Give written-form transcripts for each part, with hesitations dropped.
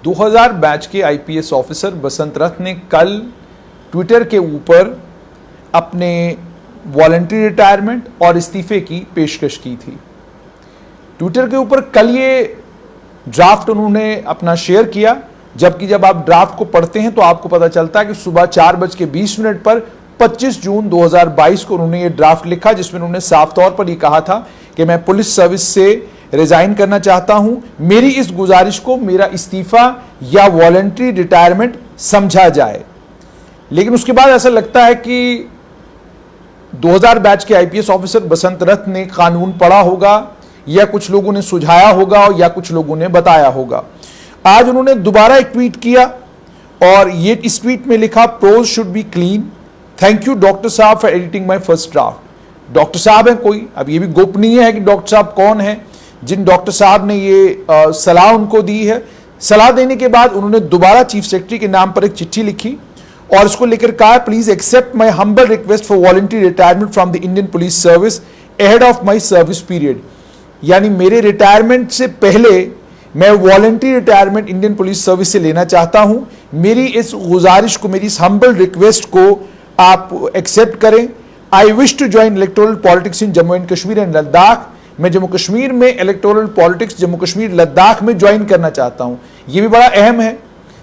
2000 batch के IPS officer बसंत रथ ने कल ट्विटर के ऊपर अपने वॉलंटरी रिटायरमेंट और इस्तीफे की पेशकश की थी। ट्विटर के ऊपर कल ये ड्राफ्ट उन्होंने अपना शेयर किया, जबकि जब आप ड्राफ्ट को पढ़ते हैं तो आपको पता चलता है कि सुबह 4:20 पर 25 जून 2022 को उन्होंने ये ड्राफ्ट लिखा, जिसमें उन्होंने साफ तौर पर ये कहा था कि मैं पुलिस सर्विस से रिजाइन करना चाहता हूं, मेरी इस गुजारिश को मेरा इस्तीफा या वॉलंटरी रिटायरमेंट समझा जाए। लेकिन उसके बाद ऐसा लगता है कि 2000 बैच के आईपीएस ऑफिसर बसंत रथ ने कानून पढ़ा होगा, या कुछ लोगों ने सुझाया होगा, या कुछ लोगों ने बताया होगा। आज उन्होंने दोबारा एक ट्वीट किया और ये इस ट्वीट में लिखा, prose should be clean, thank you doctor साहब for editing my first draft. Doctor साहब है कोई, अब ये भी गोपनीय है कि डॉक्टर साहब कौन है। जिन डॉक्टर साहब ने ये सलाह उनको दी है, सलाह देने के बाद उन्होंने दोबारा चीफ सेक्रेटरी के नाम पर एक चिट्ठी लिखी और इसको लेकर कहा, please accept my humble request for voluntary retirement from the Indian Police Service ahead of my service period. यानी मेरे रिटायरमेंट से पहले मैं voluntary retirement Indian Police Service से लेना चाहता हूं। मेरी इस गुजारिश को, मेरी इस हम्बल रिक्वेस्ट को आप एक्सेप्ट करें। I wish to join electoral politics in Jammu and Kashmir and Ladakh. मैं जम्मू कश्मीर में इलेक्टोरल पॉलिटिक्स, जम्मू कश्मीर लद्दाख में ज्वाइन करना चाहता हूं। यह भी बड़ा अहम है।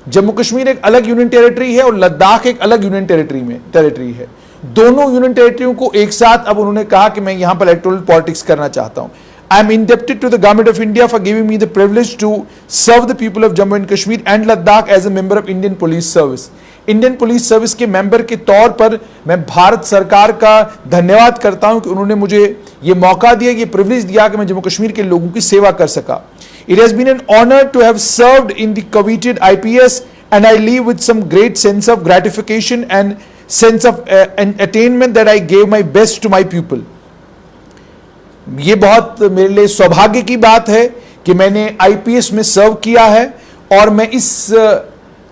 जम्मू कश्मीर एक अलग यूनियन टेरिटरी है और लद्दाख एक अलग यूनियन टेरिटरी है। दोनों यूनियन टेरिटरियों को एक साथ अब उन्होंने कहा कि मैं यहां पर इलेक्टोरल पॉलिटिक्स करना चाहता हूं। I am indebted to the government of India for giving me the privilege to serve the people of Jammu and Kashmir and Ladakh as a member of Indian Police Service. Indian Police service के member के तौर पर मैं भारत सरकार का धन्यवाद करता हूं कि उन्होंने मुझे ये मौका दिया, ये प्रिविलेज दिया कि मैं जम्मू कश्मीर के लोगों की सेवा कर सका। It has been an honor to have served in the coveted IPS and I leave with some great sense of gratification and sense of an attainment that I gave my best to my people. ये बहुत मेरे लिए सौभाग्य की बात है कि मैंने आईपीएस में सर्व किया है और मैं इस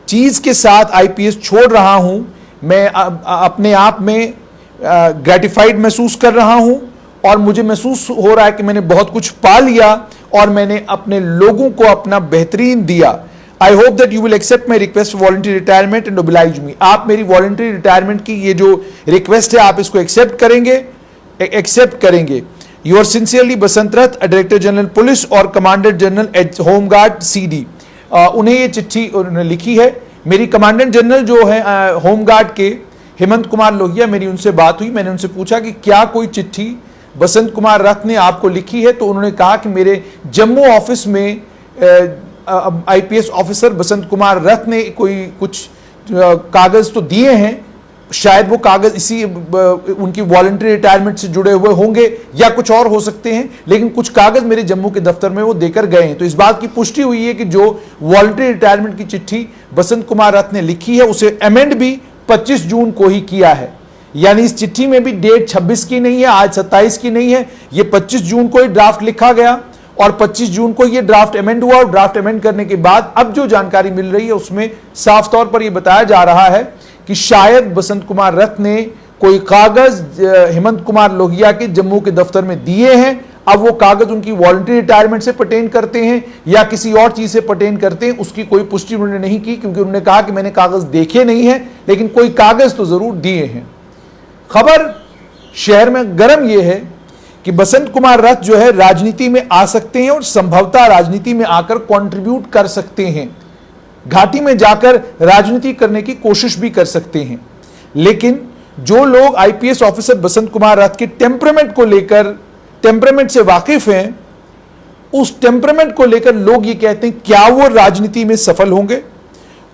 चीज के साथ आईपीएस छोड़ रहा हूं। मैं अपने आप में ग्रेटिफाइड महसूस कर रहा हूं और मुझे महसूस हो रहा है कि मैंने बहुत कुछ पा लिया और मैंने अपने लोगों को अपना बेहतरीन दिया। I hope that you will accept my request voluntary retirement and oblige me. आप मेरी वॉलंटरी रिटायरमेंट की ये जो रिक्वेस्ट है आप इसको एक्सेप्ट करेंगे। Your sincerely Basant Rath, director general police और कमांडेंट जनरल होमगार्ड CD। उन्हें ये चिट्ठी उन्होंने लिखी है। मेरी कमांडेंट जनरल जो है होमगार्ड के हेमंत कुमार लोहिया, मेरी उनसे बात हुई। मैंने उनसे पूछा कि क्या कोई चिट्ठी बसंत कुमार रथ ने आपको लिखी है, तो उन्होंने कहा कि मेरे जम्मू ऑफिस में आईपीएस ऑफिसर बसंत कुमार रथ ने कुछ कागज तो दिए हैं, शायद वो कागज इसी उनकी वॉलंटरी रिटायरमेंट से जुड़े हुए होंगे या कुछ और हो सकते हैं, लेकिन कुछ कागज मेरे जम्मू के दफ्तर में वो देकर गए हैं। तो इस बात की पुष्टि हुई है कि जो वॉलंटरी रिटायरमेंट की चिट्ठी बसंत कुमार रथ ने लिखी है उसे अमेंड भी 25 जून को ही किया है। यानी इस चिट्ठी में भी डेट 26 की नहीं है, आज 27 की नहीं है, ये 25 जून को ही ड्राफ्ट लिखा गया और 25 जून को ये ड्राफ्ट अमेंड हुआ। और ड्राफ्ट अमेंड करने के बाद अब जो जानकारी मिल रही है उसमें साफ तौर पर यह बताया जा रहा है कि शायद बसंत कुमार रथ ने कोई कागज हेमंत कुमार लोहिया के जम्मू के दफ्तर में दिए हैं। अब वो कागज उनकी वॉलंटरी रिटायरमेंट से पर्टेन करते हैं या किसी और चीज से पर्टेन करते हैं, उसकी कोई पुष्टि उन्होंने नहीं की, क्योंकि उन्होंने कहा कि मैंने कागज देखे नहीं है, लेकिन कोई कागज तो जरूर दिए हैं। खबर शहर में गर्म यह है कि बसंत कुमार रथ जो है राजनीति में आ सकते हैं और संभवतः राजनीति में आकर कंट्रीब्यूट कर सकते हैं, घाटी में जाकर राजनीति करने की कोशिश भी कर सकते हैं। लेकिन जो लोग आईपीएस ऑफिसर बसंत कुमार रथ के टेम्परामेंट से वाकिफ हैं, उस टेम्परामेंट को लेकर लोग ये कहते हैं क्या वो राजनीति में सफल होंगे।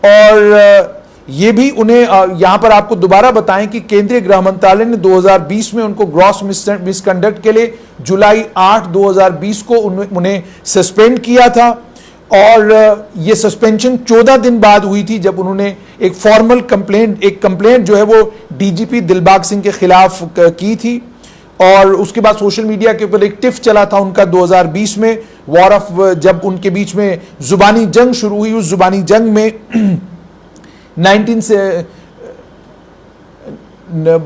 और ये भी उन्हें यहां पर आपको दोबारा बताएं कि केंद्रीय गृह मंत्रालय ने 2020 में उनको ग्रॉस मिसकंडक्ट के लिए जुलाई 8, 2020 को उन्हें सस्पेंड किया था और ये सस्पेंशन 14 दिन बाद हुई थी, जब उन्होंने एक फॉर्मल कंप्लेंट जो है वो डीजीपी दिलबाग सिंह के खिलाफ की थी। और उसके बाद सोशल मीडिया के ऊपर एक टिफ चला था उनका 2020 में, वॉर ऑफ, जब उनके बीच में जुबानी जंग शुरू हुई। उस जुबानी जंग में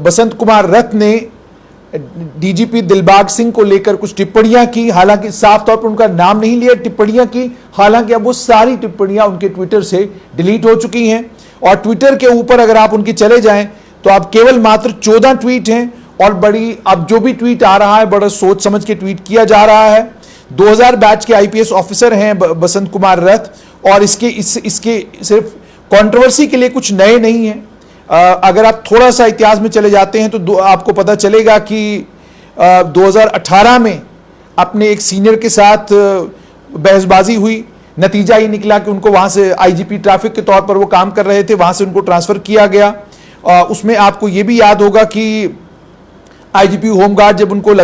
बसंत कुमार रथ ने डीजीपी दिलबाग सिंह को लेकर कुछ टिप्पणियां की, हालांकि साफ तौर पर उनका नाम नहीं लिया, टिप्पणियां की, हालांकि अब वो सारी टिप्पणियां उनके ट्विटर से डिलीट हो चुकी हैं। और ट्विटर के ऊपर अगर आप उनके चले जाएं तो अब केवल मात्र 14 ट्वीट हैं और बड़ी, अब जो भी ट्वीट आ रहा है बड़ा सोच समझ के ट्वीट किया जा रहा है। 2000 बैच के आईपीएस ऑफिसर हैं बसंत कुमार रथ, और इसके सिर्फ कंट्रोवर्सी के लिए कुछ नए नहीं है। अगर आप थोड़ा सा इतिहास में चले जाते हैं तो आपको पता चलेगा कि 2018 में अपने एक सीनियर के साथ बहसबाजी हुई, नतीजा ये निकला कि उनको वहां से आईजीपी ट्रैफिक के तौर पर वो काम कर रहे थे, वहां से उनको ट्रांसफर किया गया। उसमें आपको ये भी याद होगा कि आईजीपी होमगार्ड जब उनको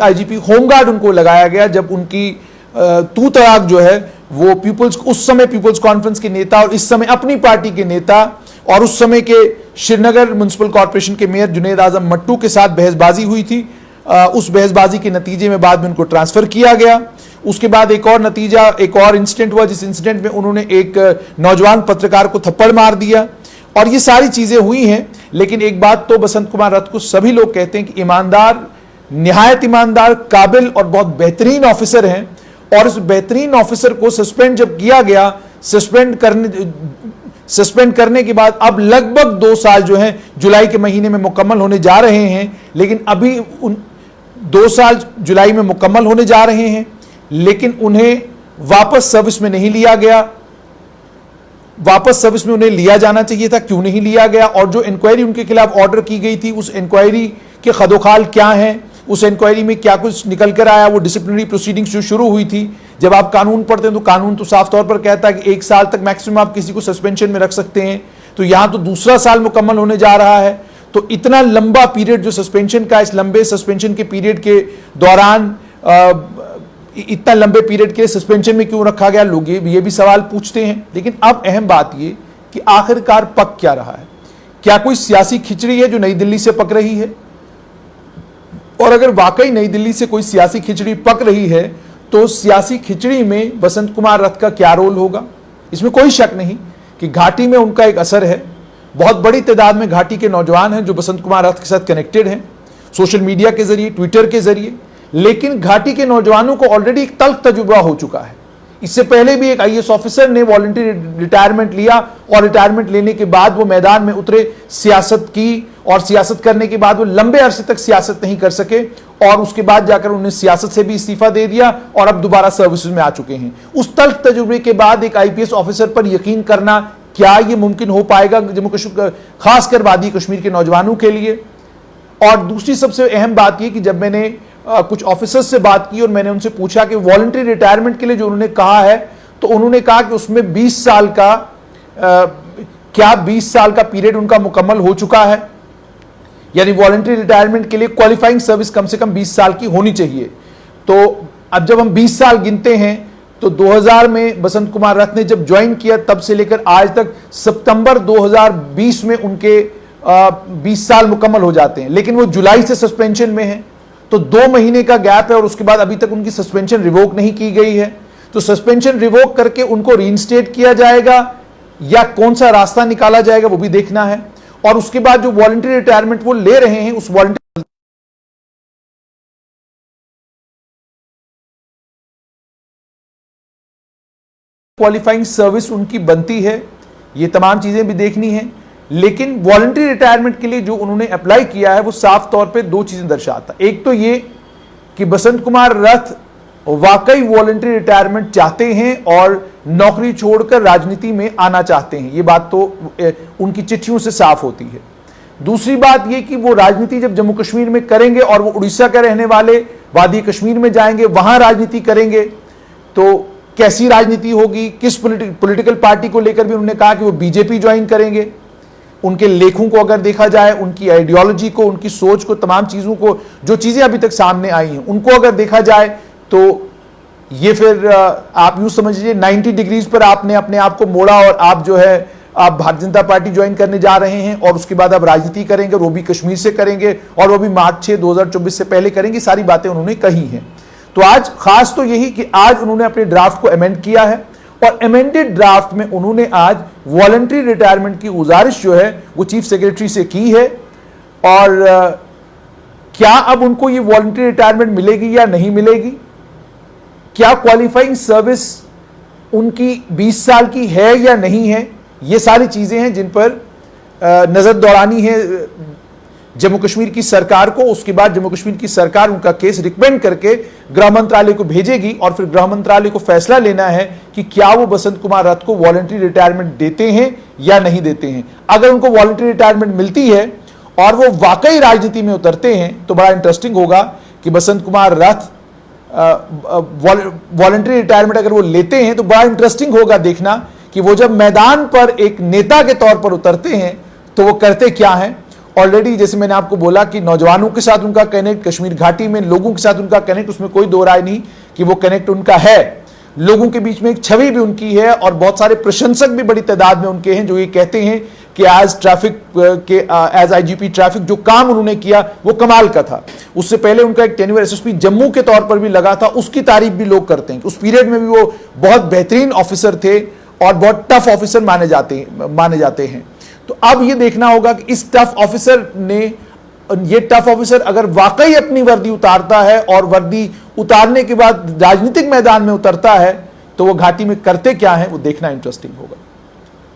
आईजीपी होमगार्ड उनको लगाया गया, जब उनकी तू तड़ाक जो है वो उस समय पीपल्स कॉन्फ्रेंस के नेता और इस समय अपनी पार्टी के नेता और उस समय के श्रीनगर म्युनिसिपल कॉर्पोरेशन के मेयर जुनैद आजम मट्टू के साथ बहसबाजी हुई थी। उस बहसबाजी के नतीजे में बाद में उनको ट्रांसफर किया गया। उसके बाद एक और इंसिडेंट हुआ, जिस इंसिडेंट में उन्होंने एक नौजवान पत्रकार को थप्पड़ मार दिया, और ये सारी चीजें हुई हैं। लेकिन एक बात तो बसंत कुमार रथ को सभी लोग कहते हैं कि ईमानदार, निहायत ईमानदार, काबिल और बहुत बेहतरीन ऑफिसर हैं। और इस बेहतरीन ऑफिसर को सस्पेंड जब किया गया, सस्पेंड करने के बाद अब लगभग 2 साल जो हैं जुलाई के महीने में मुकम्मल होने जा रहे हैं, लेकिन अभी 2 साल जुलाई में मुकम्मल होने जा रहे हैं, लेकिन उन्हें वापस सर्विस में नहीं लिया गया। वापस सर्विस में उन्हें लिया जाना चाहिए था, क्यों नहीं लिया गया? और जो इंक्वायरी उनके खिलाफ ऑर्डर की गई थी, उस इंक्वायरी के खदोखाल क्या हैं, उस इंक्वायरी में क्या कुछ निकल कर आया? वो डिसिप्लिनरी प्रोसीडिंग्स जो शुरू हुई थी, जब आप कानून पढ़ते हैं तो कानून तो साफ तौर पर कहता है कि 1 साल तक मैक्सिमम आप किसी को सस्पेंशन में रख सकते हैं, तो यहां तो दूसरा साल मुकम्मल होने जा रहा है। तो इतना लंबा पीरियड जो सस्पेंशन का, इस लंबे सस्पेंशन के पीरियड के दौरान इतना लंबे पीरियड के सस्पेंशन में क्यों रखा गया? लोग ये भी सवाल पूछते हैं। लेकिन अब अहम बात ये कि आखिरकार पक क्या रहा है? क्या कोई सियासी खिचड़ी है जो नई दिल्ली से पक रही है? और अगर वाकई नई दिल्ली से कोई सियासी खिचड़ी पक रही है तो सियासी खिचड़ी में बसंत कुमार रथ का क्या रोल होगा? इसमें कोई शक नहीं कि घाटी में उनका एक असर है। बहुत बड़ी तादाद में घाटी के नौजवान हैं जो बसंत कुमार रथ के साथ कनेक्टेड हैं, सोशल मीडिया के जरिए, ट्विटर के जरिए। लेकिन घाटी के नौजवानों को ऑलरेडी एक तल्ख तजुर्बा हो चुका है। इससे पहले भी एक आईएएस ऑफिसर ने वॉलंटरी रिटायरमेंट लिया और रिटायरमेंट लेने के बाद वो मैदान में उतरे, सियासत की, और सियासत करने के बाद वो लंबे अरसे तक सियासत नहीं कर सके, और उसके बाद जाकर उन्होंने सियासत से भी इस्तीफा दे दिया और अब दोबारा सर्विसेज में आ चुके हैं। उस तल्ख तजुर्बे के बाद एक आईपीएस ऑफिसर पर यकीन करना, क्या ये मुमकिन हो पाएगा जम्मू कश्मीर, खासकर वादी कश्मीर के नौजवानों के लिए? और दूसरी सबसे अहम बात यह कि जब मैंने कुछ ऑफिसर्स से बात की और मैंने उनसे पूछा कि वॉलंटरी रिटायरमेंट के लिए जो उन्होंने कहा है, तो उन्होंने कहा कि उसमें 20 साल का क्या 20 साल का पीरियड उनका मुकम्मल हो चुका है, यानी वॉलंटरी रिटायरमेंट के लिए क्वालिफाइंग सर्विस कम से कम 20 साल की होनी चाहिए। तो अब जब हम 20 साल गिनते हैं तो 2000 में बसंत कुमार रथ ने जब ज्वाइन किया तब से लेकर आज तक सितंबर 2020 में उनके 20 साल मुकम्मल हो जाते हैं, लेकिन वो जुलाई से सस्पेंशन में है, तो 2 महीने का गैप है और उसके बाद अभी तक उनकी सस्पेंशन रिवोक नहीं की गई है। तो सस्पेंशन रिवोक करके उनको रीइंस्टेट किया जाएगा या कौन सा रास्ता निकाला जाएगा वो भी देखना है। और उसके बाद जो वॉलंटरी रिटायरमेंट वो ले रहे हैं, उस वॉलंटरी क्वालिफाइंग सर्विस उनकी बनती है, ये तमाम चीजें भी देखनी है। लेकिन वॉलंटरी रिटायरमेंट के लिए जो उन्होंने अप्लाई किया है वो साफ तौर पे 2 चीजें दर्शाता। एक तो ये कि बसंत कुमार रथ वाकई वॉलंटरी रिटायरमेंट चाहते हैं और नौकरी छोड़कर राजनीति में आना चाहते हैं, ये बात तो उनकी चिट्ठियों से साफ होती है। दूसरी बात यह कि वो राजनीति जब जम्मू कश्मीर में करेंगे और वो उड़ीसा के रहने वाले वादी कश्मीर में जाएंगे, वहां राजनीति करेंगे, तो कैसी राजनीति होगी, किस पॉलिटिकल पार्टी को लेकर भी उन्होंने कहा कि वो बीजेपी ज्वाइन करेंगे। उनके लेखों को अगर देखा जाए, उनकी आइडियोलॉजी को, उनकी सोच को, तमाम चीजों को, जो चीजें अभी तक सामने आई हैं, उनको अगर देखा जाए तो ये फिर आप यूं समझ लीजिए 90 डिग्रीज पर आपने अपने आप को मोड़ा और आप जो है आप भारतीय जनता पार्टी ज्वाइन करने जा रहे हैं और उसके बाद आप राजनीति करेंगे और वो भी कश्मीर से करेंगे और वो भी मार्च 6, 2024 से पहले करेंगे। सारी बातें उन्होंने कही हैं। तो आज खास तो यही कि आज उन्होंने अपने ड्राफ्ट को अमेंड किया है और अमेंडेड ड्राफ्ट में उन्होंने आज वॉलंटरी रिटायरमेंट की गुजारिश जो है वो चीफ सेक्रेटरी से की है और क्या अब उनको ये वॉलंटरी रिटायरमेंट मिलेगी या नहीं मिलेगी? क्या क्वालिफाइंग सर्विस उनकी 20 साल की है या नहीं है? ये सारी चीजें हैं जिन पर नजर दौड़ानी है जम्मू कश्मीर की सरकार को। उसके बाद जम्मू कश्मीर की सरकार उनका केस रिकमेंड करके गृह मंत्रालय को भेजेगी और फिर गृह मंत्रालय को फैसला लेना है कि क्या वो बसंत कुमार रथ को वॉलंटरी रिटायरमेंट देते हैं या नहीं देते हैं। अगर उनको वॉलंटरी रिटायरमेंट मिलती है और वो वाकई राजनीति में उतरते हैं तो बड़ा इंटरेस्टिंग होगा कि बसंत कुमार रथ वॉलंटरी रिटायरमेंट अगर वो लेते हैं तो बड़ा इंटरेस्टिंग होगा देखना कि वो जब मैदान पर एक नेता के तौर पर उतरते हैं तो वो करते क्या हैं। ऑलरेडी जैसे मैंने आपको बोला कि नौजवानों के साथ उनका कनेक्ट, कश्मीर घाटी में लोगों के साथ उनका कनेक्ट, उसमें कोई दो राय नहीं कि वो कनेक्ट उनका है। लोगों के बीच में एक छवि भी उनकी है और बहुत सारे प्रशंसक भी बड़ी तादाद में उनके हैं जो ये कहते हैं कि एज आईजीपी ट्रैफिक जो काम उन्होंने किया वो कमाल का था। उससे पहले उनका एक टेन्योर एसएसपी जम्मू के तौर पर भी लगा था, उसकी तारीफ भी लोग करते हैं। उस पीरियड में भी वो बहुत बेहतरीन ऑफिसर थे और बहुत टफ ऑफिसर माने जाते हैं। तो अब ये देखना होगा कि इस टफ ऑफिसर अगर वाकई अपनी वर्दी उतारता है और वर्दी उतारने के बाद राजनीतिक मैदान में उतरता है तो वो घाटी में करते क्या है वो देखना इंटरेस्टिंग होगा।